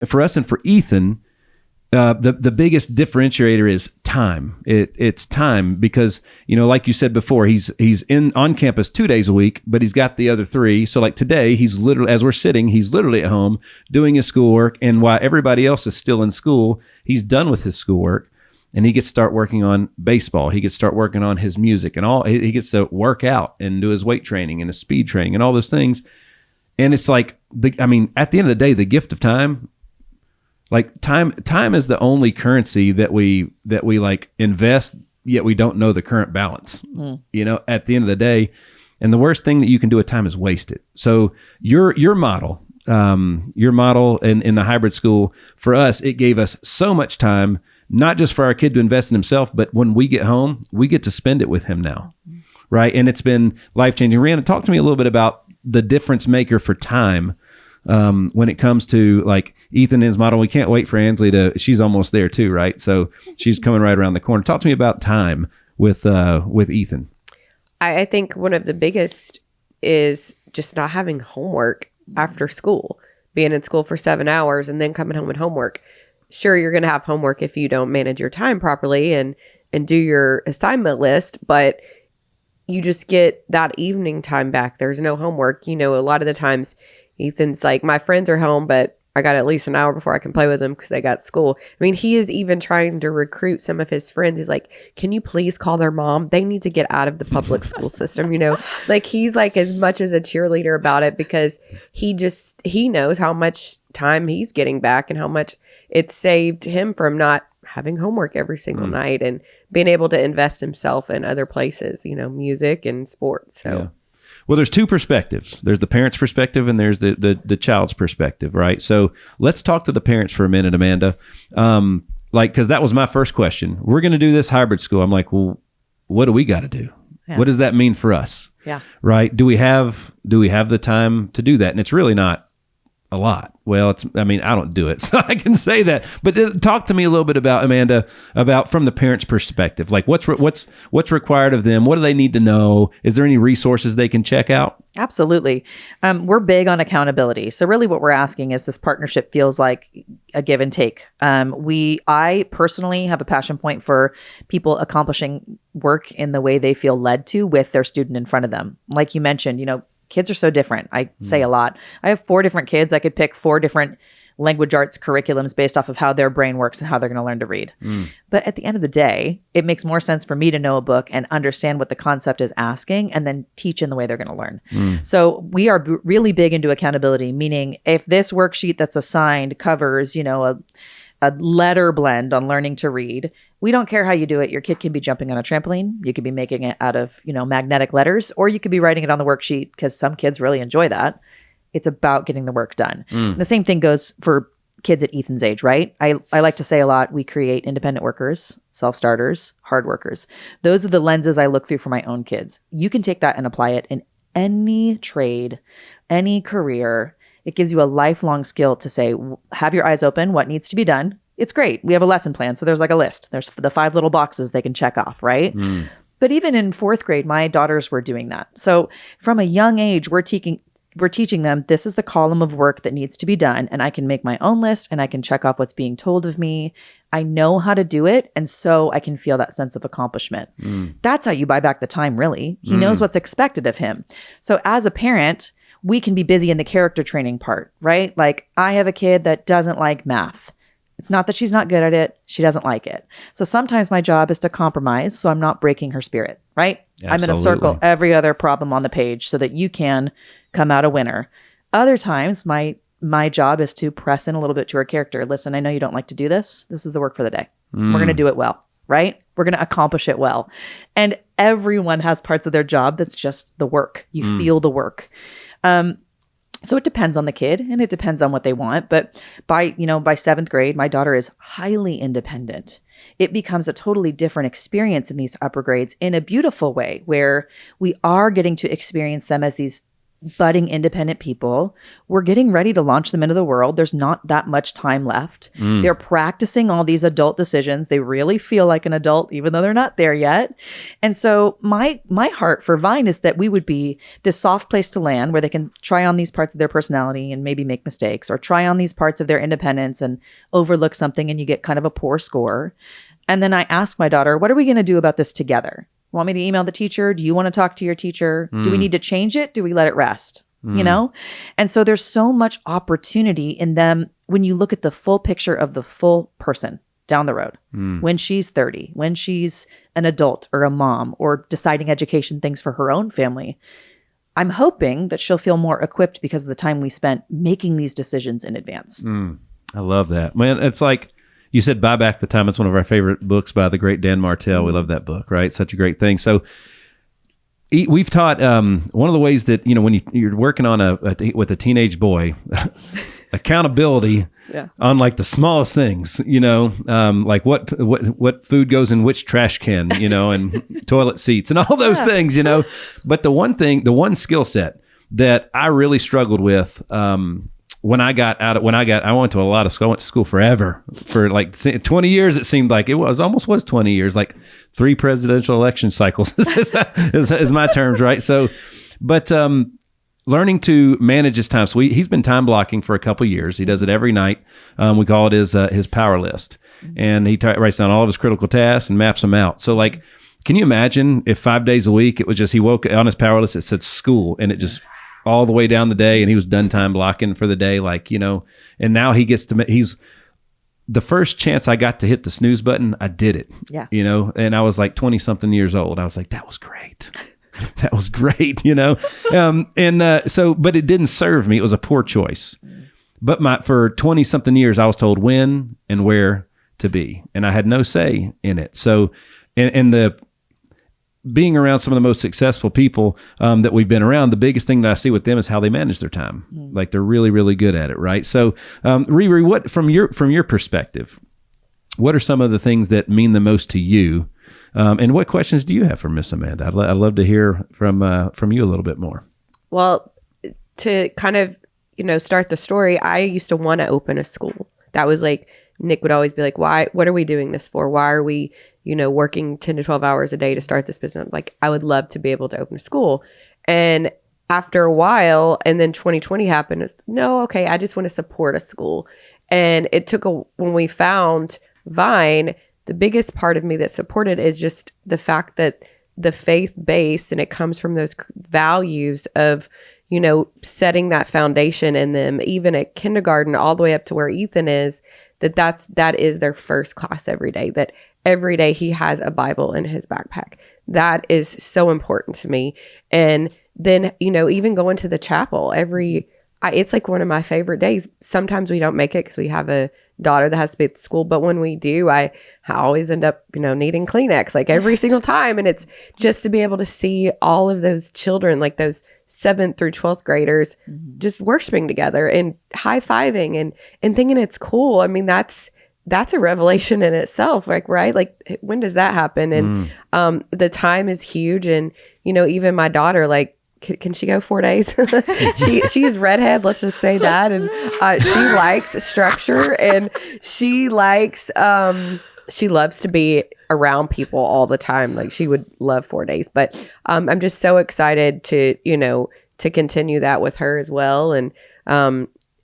for us and for Ethan, the biggest differentiator is time. It's time because, like you said before, he's on campus 2 days a week, but he's got the other 3. So like today, he's literally, as we're sitting, he's literally at home doing his schoolwork. And while everybody else is still in school, he's done with his schoolwork and he gets to start working on baseball. He gets to start working on his music and all. He gets to work out and do his weight training and his speed training and all those things. And it's like, at the end of the day, the gift of time, like time is the only currency that we like invest, yet we don't know the current balance, at the end of the day. And the worst thing that you can do with time is waste it. So your model in the hybrid school, for us, it gave us so much time, not just for our kid to invest in himself, but when we get home, we get to spend it with him now. Right. And it's been life-changing. Rhiannon, talk to me a little bit about the difference maker for time when it comes to like Ethan and his model. We can't wait for Ansley she's almost there too, right? So she's coming right around the corner. Talk to me about time with Ethan. I think one of the biggest is just not having homework after school, being in school for 7 hours and then coming home with homework. Sure, you're going to have homework if you don't manage your time properly and do your assignment list, but you just get that evening time back. There's no homework. A lot of the times Ethan's like, my friends are home, but I got at least an hour before I can play with them because they got school. He is even trying to recruit some of his friends. He's like, can you please call their mom? They need to get out of the public school system, Like he's like as much as a cheerleader about it because he knows how much time he's getting back and how much it saved him from not having homework every single night and being able to invest himself in other places, music and sports. So. Yeah. Well, there's 2 perspectives. There's the parent's perspective and there's the child's perspective, right? So let's talk to the parents for a minute, Amanda. Because that was my first question. We're going to do this hybrid school. I'm like, well, what do we got to do? Yeah. What does that mean for us? Yeah. Right? Do we have the time to do that? And it's really not a lot. Well, I don't do it, so I can say that. But talk to me a little bit about, Amanda, from the parent's perspective. Like what's required of them? What do they need to know? Is there any resources they can check out? Absolutely. We're big on accountability. So really what we're asking is this partnership feels like a give and take. I personally have a passion point for people accomplishing work in the way they feel led to with their student in front of them. Like you mentioned, kids are so different. I say a lot. I have 4 different kids. I could pick 4 different language arts curriculums based off of how their brain works and how they're going to learn to read. But at the end of the day, it makes more sense for me to know a book and understand what the concept is asking and then teach in the way they're going to learn. So we are really big into accountability, meaning if this worksheet that's assigned covers, a letter blend on learning to read, we don't care how you do it. Your kid can be jumping on a trampoline. You could be making it out of, magnetic letters, or you could be writing it on the worksheet because some kids really enjoy that. It's about getting the work done. The same thing goes for kids at Ethan's age, right? I like to say a lot, we create independent workers, self-starters, hard workers. Those are the lenses I look through for my own kids. You can take that and apply it in any trade, any career. It gives you a lifelong skill to say, have your eyes open, what needs to be done. It's great. We have a lesson plan. So there's like a list. There's the 5 little boxes they can check off, right? But even in 4th grade, my daughters were doing that. So from a young age, we're teaching them, this is the column of work that needs to be done. And I can make my own list and I can check off what's being told of me. I know how to do it. And so I can feel that sense of accomplishment. That's how you buy back the time, really. He knows what's expected of him. So as a parent, we can be busy in the character training part, right? Like I have a kid that doesn't like math. It's not that she's not good at it. She doesn't like it. So sometimes my job is to compromise so I'm not breaking her spirit, right? Absolutely. I'm going to circle every other problem on the page so that you can come out a winner. Other times my job is to press in a little bit to her character. Listen, I know you don't like to do this. This is the work for the day. We're going to do it well, right? We're going to accomplish it well. And everyone has parts of their job that's just the work. You feel the work. So it depends on the kid and it depends on what they want. But by 7th grade, my daughter is highly independent. It becomes a totally different experience in these upper grades in a beautiful way where we are getting to experience them as these budding independent people. We're getting ready to launch them into the world. There's not that much time left. They're practicing all these adult decisions. They really feel like an adult, even though they're not there yet. And so my heart for Vine is that we would be this soft place to land where they can try on these parts of their personality and maybe make mistakes, or try on these parts of their independence and overlook something and you get kind of a poor score. And then I ask my daughter, what are we going to do about this together? Want me to email the teacher? Do you want to talk to your teacher? Do we need to change it? Do we let it rest? You know? And so there's so much opportunity in them when you look at the full picture of the full person down the road. When she's 30, when she's an adult or a mom or deciding education things for her own family. I'm hoping that she'll feel more equipped because of the time we spent making these decisions in advance. I love that. Man, it's like, you said Buy Back the Time. It's one of our favorite books by the great Dan Martell. We love that book, right? Such a great thing. So we've taught one of the ways that, when you're working on with a teenage boy, accountability on like the smallest things, like what food goes in which trash can, and toilet seats and all those things, But the one skill set that I really struggled with, I went to a lot of school. I went to school forever for like 20 years. It seemed like it almost 20 years, like 3 presidential election cycles is my terms, right? So, but learning to manage his time. So he's been time blocking for a couple of years. He does it every night. We call it his power list, and he writes down all of his critical tasks and maps them out. So like, can you imagine if 5 days a week it was just he woke on his power list, it said school, and it just all the way down the day, and he was done time blocking for the day, and now he gets to, he's the first chance I got to hit the snooze button, I did it. Yeah. And I was like 20 something years old. I was like, that was great. That was great, but it didn't serve me. It was a poor choice. But for 20 something years, I was told when and where to be, and I had no say in it. So, and the being around some of the most successful people that we've been around, the biggest thing that I see with them is how they manage their time. Like they're really, really good at it, right? So, Riri, what from your perspective, what are some of the things that mean the most to you, and what questions do you have for Miss Amanda? I'd love to hear from you a little bit more. Well, to kind of start the story, I used to want to open a school. That was like, Nick would always be like, why? What are we doing this for? Why are we working 10 to 12 hours a day to start this business? Like, I would love to be able to open a school. And after a while, and then 2020 happened, it's, no, okay, I just want to support a school. And it took when we found Vine, the biggest part of me that supported is just the fact that the faith base, and it comes from those values of, setting that foundation in them, even at kindergarten, all the way up to where Ethan is, that is their first class every day, that every day he has a Bible in his backpack. That is so important to me. And then, even going to the chapel it's like one of my favorite days. Sometimes we don't make it because we have a daughter that has to be at school. But when we do, I always end up, needing Kleenex like every single time. And it's just to be able to see all of those children, like those 7th through 12th graders, just worshiping together and high-fiving and thinking it's cool. I mean, that's a revelation in itself, like, right? Like, when does that happen? And the time is huge. And, even my daughter, like, can she go 4 days? She's redhead, let's just say that. And she likes structure, and she likes, she loves to be around people all the time. Like, she would love 4 days, but I'm just so excited to, to continue that with her as well. And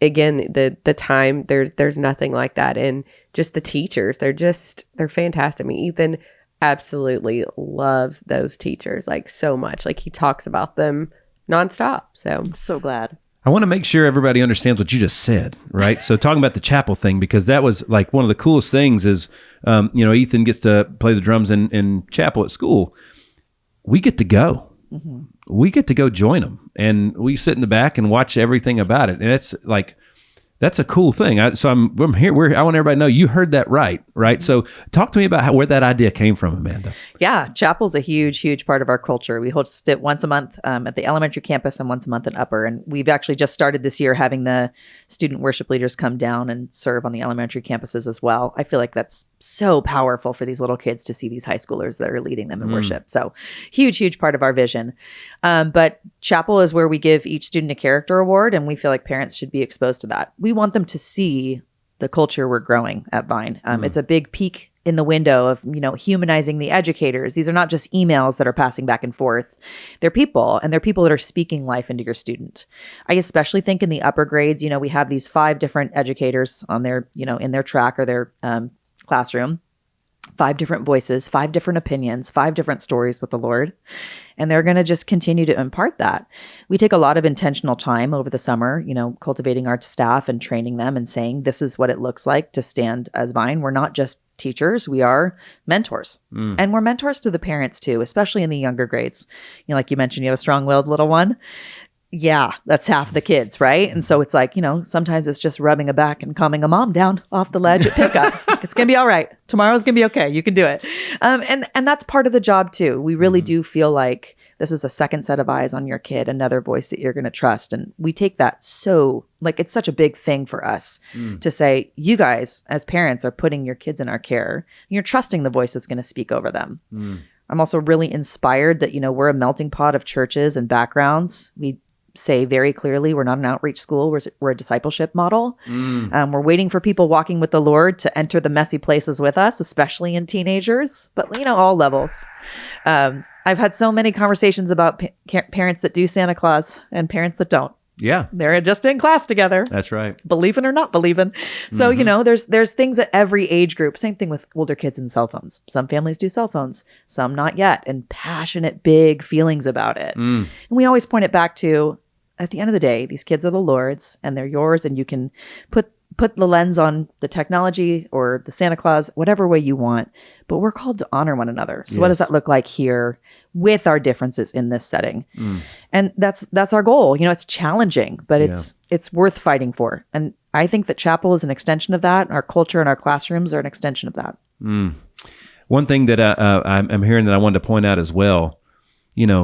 again, the time, there's nothing like that. And just the teachers, they're fantastic. I mean, Ethan absolutely loves those teachers like so much. Like, he talks about them nonstop. So I'm so glad. I want to make sure everybody understands what you just said, right? So talking about the chapel thing, because that was like one of the coolest things is, Ethan gets to play the drums in chapel at school. We get to go. We get to go join them, and we sit in the back and watch everything about it. And it's like, That's a cool thing. I'm here. I want everybody to know you heard that right? So talk to me about where that idea came from, Amanda. Yeah, chapel's a huge, huge part of our culture. We host it once a month at the elementary campus and once a month at Upper. And we've actually just started this year having the student worship leaders come down and serve on the elementary campuses as well. I feel like that's so powerful for these little kids to see these high schoolers that are leading them in worship. So huge, huge part of our vision. But chapel is where we give each student a character award, and we feel like parents should be exposed to that. We want them to see the culture we're growing at Vine. It's a big peek in the window of, humanizing the educators. These are not just emails that are passing back and forth. They're people, and they're people that are speaking life into your student. I especially think in the upper grades, we have these 5 different educators on their, in their track or their classroom. 5 different voices, 5 different opinions, 5 different stories with the Lord. And they're going to just continue to impart that. We take a lot of intentional time over the summer, cultivating our staff and training them and saying, this is what it looks like to stand as Vine. We're not just teachers, we are mentors. And we're mentors to the parents too, especially in the younger grades. Like you mentioned, you have a strong-willed little one. Yeah, that's half the kids, right? And so it's like, sometimes it's just rubbing a back and calming a mom down off the ledge at pickup. It's going to be all right. Tomorrow's going to be okay. You can do it. And that's part of the job too. We really do feel like this is a second set of eyes on your kid, another voice that you're going to trust. And we take that it's such a big thing for us to say, you guys as parents are putting your kids in our care. You're trusting the voice that's going to speak over them. I'm also really inspired that, we're a melting pot of churches and backgrounds. We say very clearly, we're not an outreach school. We're a discipleship model. We're waiting for people walking with the Lord to enter the messy places with us, especially in teenagers, but all levels. I've had so many conversations about parents that do Santa Claus and parents that don't. Yeah. They're just in class together. That's right. Believing or not believing. So, there's things at every age group. Same thing with older kids and cell phones. Some families do cell phones, some not yet, and passionate, big feelings about it. And we always point it back to, at the end of the day, these kids are the Lord's and they're yours, and you can put the lens on the technology or the Santa Claus, whatever way you want, but we're called to honor one another. So what does that look like here with our differences in this setting? And that's our goal. It's challenging, but it's worth fighting for. And I think that chapel is an extension of that. Our culture and our classrooms are an extension of that. One thing that I'm hearing that I wanted to point out as well,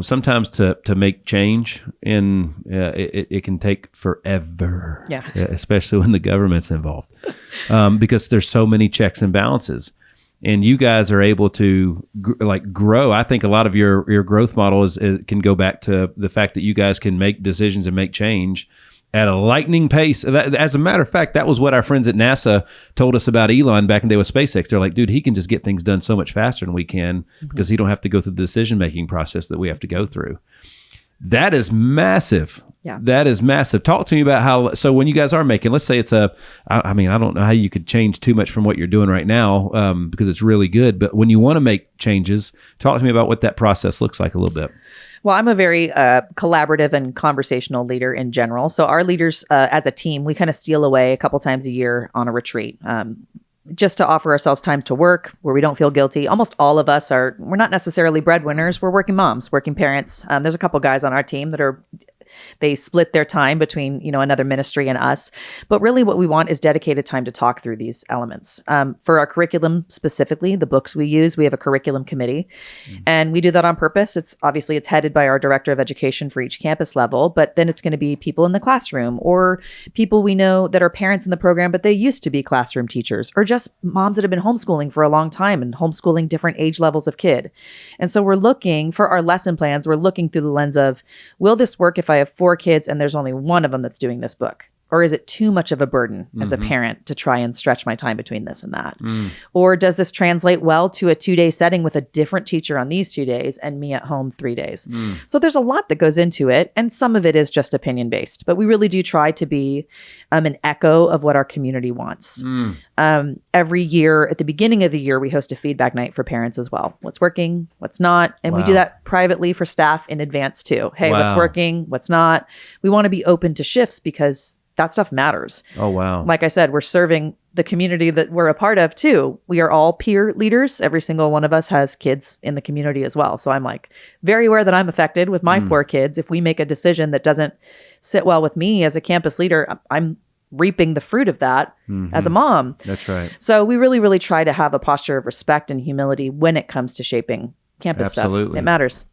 sometimes to make change it can take forever. Yeah. Especially when the government's involved, because there's so many checks and balances, and you guys are able to grow. I think a lot of your growth model can go back to the fact that you guys can make decisions and make change at a lightning pace. As a matter of fact, that was what our friends at NASA told us about Elon back in the day with SpaceX. They're like, dude, he can just get things done so much faster than we can because he don't have to go through the decision-making process that we have to go through. That is massive. Yeah. That is massive. Talk to me about so when you guys are making, let's say it's I don't know how you could change too much from what you're doing right now because it's really good. But when you want to make changes, talk to me about what that process looks like a little bit. Well, I'm a very collaborative and conversational leader in general. So our leaders as a team, we kind of steal away a couple times a year on a retreat. Just to offer ourselves time to work where we don't feel guilty. Almost all of us we're not necessarily breadwinners. We're working moms, working parents. There's a couple guys on our team that they split their time between, another ministry and us. But really what we want is dedicated time to talk through these elements. For our curriculum specifically, the books we use, we have a curriculum committee. And we do that on purpose. It's headed by our director of education for each campus level, but then it's going to be people in the classroom or people we know that are parents in the program, but they used to be classroom teachers, or just moms that have been homeschooling for a long time and homeschooling different age levels of kid. And so we're looking for our lesson plans. We're looking through the lens of, will this work if I have 4 kids and there's only one of them that's doing this book? Or is it too much of a burden as a parent to try and stretch my time between this and that? Or does this translate well to a 2-day setting with a different teacher on these 2 days and me at home 3 days? So there's a lot that goes into it. And some of it is just opinion based, but we really do try to be an echo of what our community wants. Every year at the beginning of the year, we host a feedback night for parents as well. What's working, what's not. And we do that privately for staff in advance too. Hey, what's working, what's not. We want to be open to shifts because that stuff matters. Oh, wow. Like I said, we're serving the community that we're a part of too. We are all peer leaders. Every single one of us has kids in the community as well. So I'm very aware that I'm affected with my 4 kids. If we make a decision that doesn't sit well with me as a campus leader, I'm reaping the fruit of that as a mom. That's right. So we really, really try to have a posture of respect and humility when it comes to shaping campus stuff. Absolutely. It matters.